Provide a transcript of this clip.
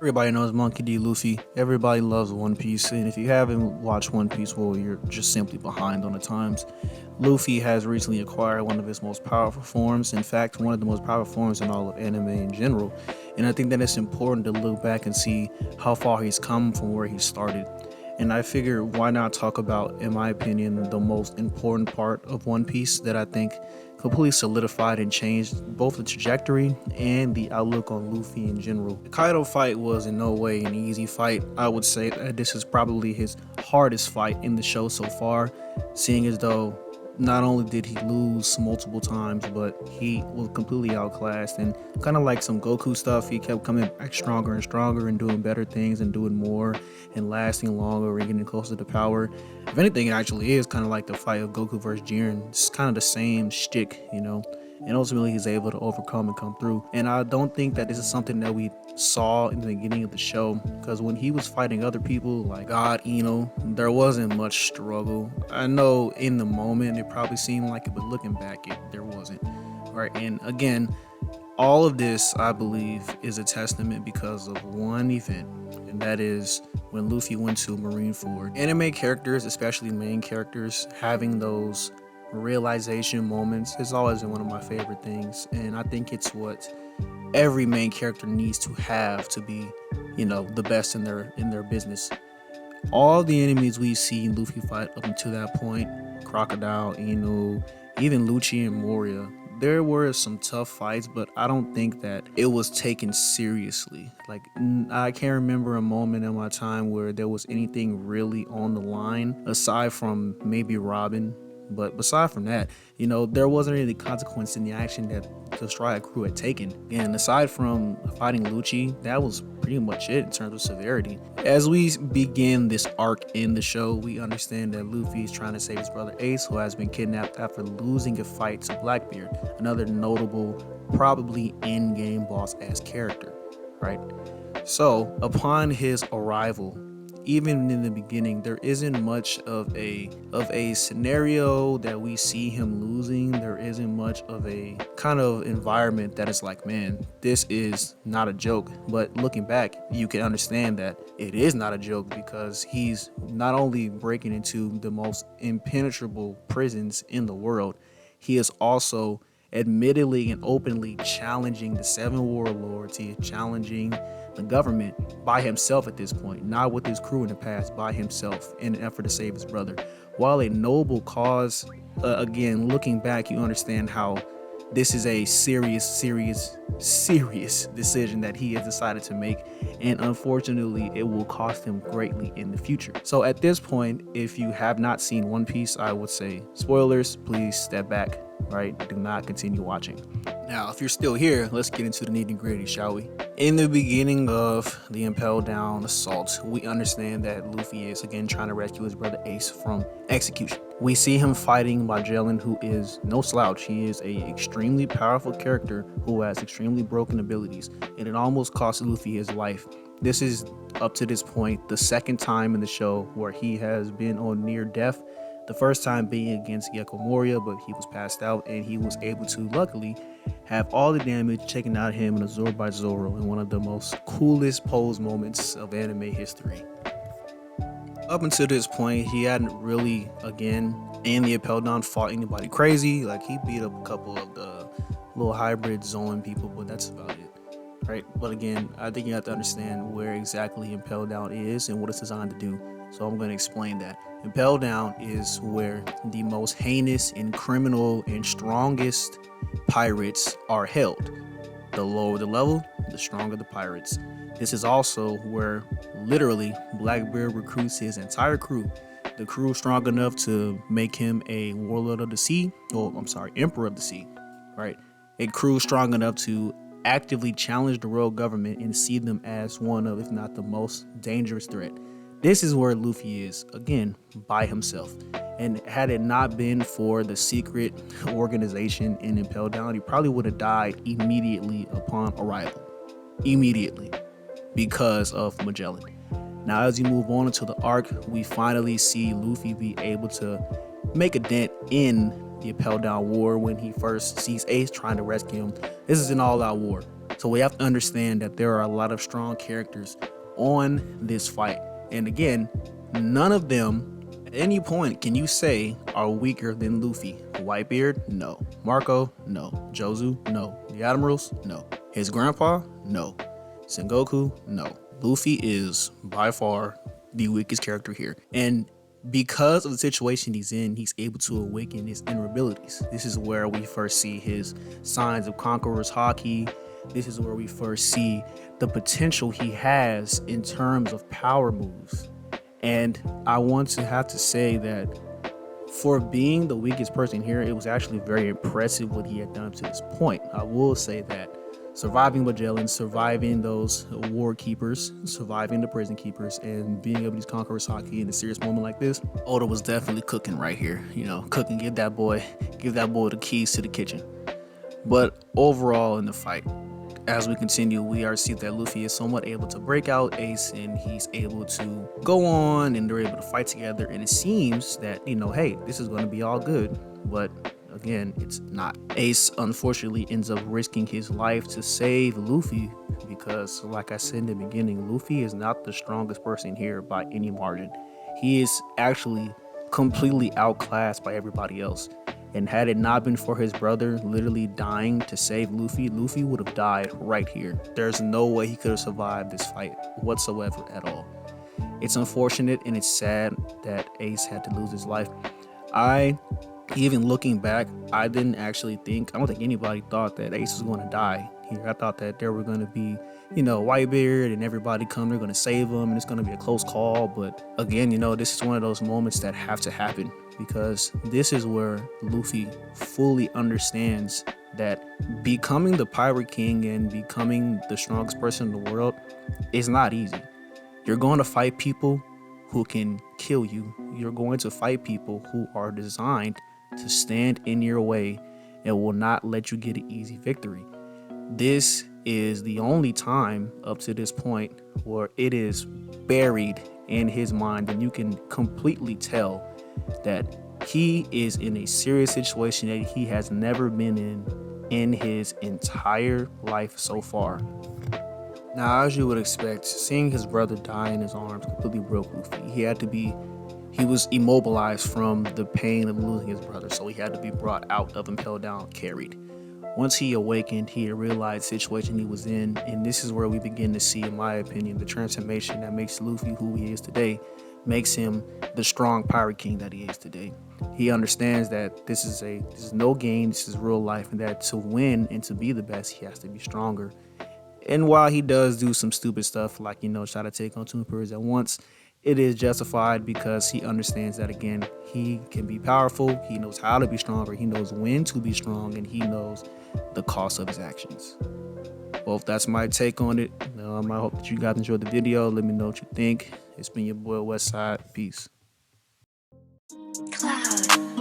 Everybody knows Monkey D. Luffy. Everybody loves One Piece, and if you haven't watched One Piece, well, you're just simply behind on the times. Luffy has recently acquired one of his most powerful forms. In fact, one of the most powerful forms in all of anime in general. And I think that it's important to look back and see how far he's come from where he started. And I figure why not talk about, in my opinion, the most important part of One Piece that I think completely solidified and changed both the trajectory and the outlook on Luffy in general. The Kaido fight was in no way an easy fight. I would say that this is probably his hardest fight in the show so far, seeing as though not only did he lose multiple times, but he was completely outclassed. And kind of like some Goku stuff, he kept coming back stronger and stronger and doing better things and doing more and lasting longer and getting closer to power. If anything, it actually is kind of like the fight of Goku versus Jiren. It's kind of the same shtick, you know? And ultimately, he's able to overcome and come through. And I don't think that this is something that we saw in the beginning of the show, because when he was fighting other people like God, there wasn't much struggle. I know in the moment it probably seemed like it, but looking back, there wasn't. Right? And again, all of this, I believe, is a testament because of one event, and that is when Luffy went to Marineford. Anime characters, especially main characters, having those realization moments has always been one of my favorite things, and I think it's what every main character needs to have to be, the best in their business. All the enemies we see in Luffy fight up until that point, Crocodile, Inu, even Lucci and Moria, there were some tough fights, but I don't think that it was taken seriously. Like, I can't remember a moment in my time where there was anything really on the line aside from maybe Robin. But beside from that, there wasn't any consequence in the action that the Stride crew had taken. And aside from fighting Lucci, that was pretty much it in terms of severity. As we begin this arc in the show, we understand that Luffy is trying to save his brother Ace, who has been kidnapped after losing a fight to Blackbeard, another notable, probably in-game boss-ass character, right? So, upon his arrival, even in the beginning, there isn't much of a scenario that we see him losing. There isn't much of a kind of environment that is like, man, this is not a joke. But looking back, you can understand that it is not a joke, because he's not only breaking into the most impenetrable prisons in the world, he is also admittedly and openly challenging the seven warlords. He is challenging the government by himself at this point, not with his crew in the past, by himself in an effort to save his brother. While a noble cause, again, looking back, you understand how this is a serious decision that he has decided to make, and unfortunately it will cost him greatly in the future. So at this point, if you have not seen One Piece, I would say spoilers, please step back, right? Do not continue watching. Now, if you're still here, let's get into the nitty-gritty, shall we? In the beginning of the Impel Down assault, we understand that Luffy is again trying to rescue his brother Ace from execution. We see him fighting Magellan, who is no slouch. He is a extremely powerful character who has extremely broken abilities, and it almost cost Luffy his life. This is, up to this point, the second time in the show where he has been on near death. The first time being against Gecko Moria, but he was passed out, and he was able to, luckily, have all the damage taken out of him and absorbed by Zoro in one of the most coolest pose moments of anime history. Up until this point, he hadn't really, again, in the Impel Down, fought anybody crazy. Like, he beat up a couple of the little hybrid Zoan people, but that's about it, right? But again, I think you have to understand where exactly Impel Down is and what it's designed to do. So I'm going to explain that. Impel Down is where the most heinous and criminal and strongest pirates are held. The lower the level, the stronger the pirates. This is also where literally Blackbeard recruits his entire crew. The crew strong enough to make him a warlord of the sea, emperor of the sea, right? A crew strong enough to actively challenge the royal government and see them as one of, if not the most dangerous threat. This is where Luffy is, again, by himself. And had it not been for the secret organization in Impel Down, he probably would have died immediately upon arrival. Immediately. Because of Magellan. Now, as you move on into the arc, we finally see Luffy be able to make a dent in the Impel Down war when he first sees Ace trying to rescue him. This is an all-out war. So we have to understand that there are a lot of strong characters on this fight. And again, none of them at any point can you say are weaker than Luffy. Whitebeard? No. Marco? No. Jozu? No. The Admirals? No. His grandpa? No. Sengoku? No. Luffy is by far the weakest character here. And because of the situation he's in, he's able to awaken his inner abilities. This is where we first see his signs of Conqueror's Haki. This is where we first see the potential he has in terms of power moves. And I want to have to say that for being the weakest person here, it was actually very impressive what he had done to this point. I will say that surviving Magellan, surviving those war keepers, surviving the prison keepers, and being able to conquer Saki in a serious moment like this, Oda was definitely cooking right here. You know, cooking, give that boy the keys to the kitchen. But overall in the fight, as we continue, we are see that Luffy is somewhat able to break out Ace, and he's able to go on, and they're able to fight together. And it seems that, you know, hey, this is going to be all good. But again, it's not. Ace unfortunately ends up risking his life to save Luffy because, like I said in the beginning, Luffy is not the strongest person here by any margin. He is actually completely outclassed by everybody else. And had it not been for his brother literally dying to save Luffy, Luffy would have died right here. There's no way he could have survived this fight whatsoever at all. It's unfortunate and it's sad that Ace had to lose his life. Even looking back, I don't think anybody thought that Ace was going to die here. I thought that there were going to be, you know, Whitebeard and everybody come, they're going to save him, and it's going to be a close call. But again, you know, this is one of those moments that have to happen, because this is where Luffy fully understands that becoming the Pirate King and becoming the strongest person in the world is not easy. You're going to fight people who can kill you. You're going to fight people who are designed to stand in your way and will not let you get an easy victory. This is the only time up to this point where it is buried in his mind, and you can completely tell that he is in a serious situation that he has never been in his entire life so far. Now, as you would expect, seeing his brother die in his arms completely broke Luffy. He was immobilized from the pain of losing his brother, so he had to be brought out of him, held down, carried. Once he awakened, he realized the situation he was in, and this is where we begin to see, in my opinion, the transformation that makes Luffy who he is today, makes him the strong Pirate King that he is today. He understands that this is no game, this is real life, and that to win and to be the best, he has to be stronger. And while he does do some stupid stuff, like, you know, try to take on two Emperors at once, it is justified because he understands that, again, he can be powerful, he knows how to be stronger, he knows when to be strong, and he knows the cost of his actions. Well, that's my take on it. I hope that you guys enjoyed the video. Let me know what you think. It's been your boy Westside. Peace. Cloud.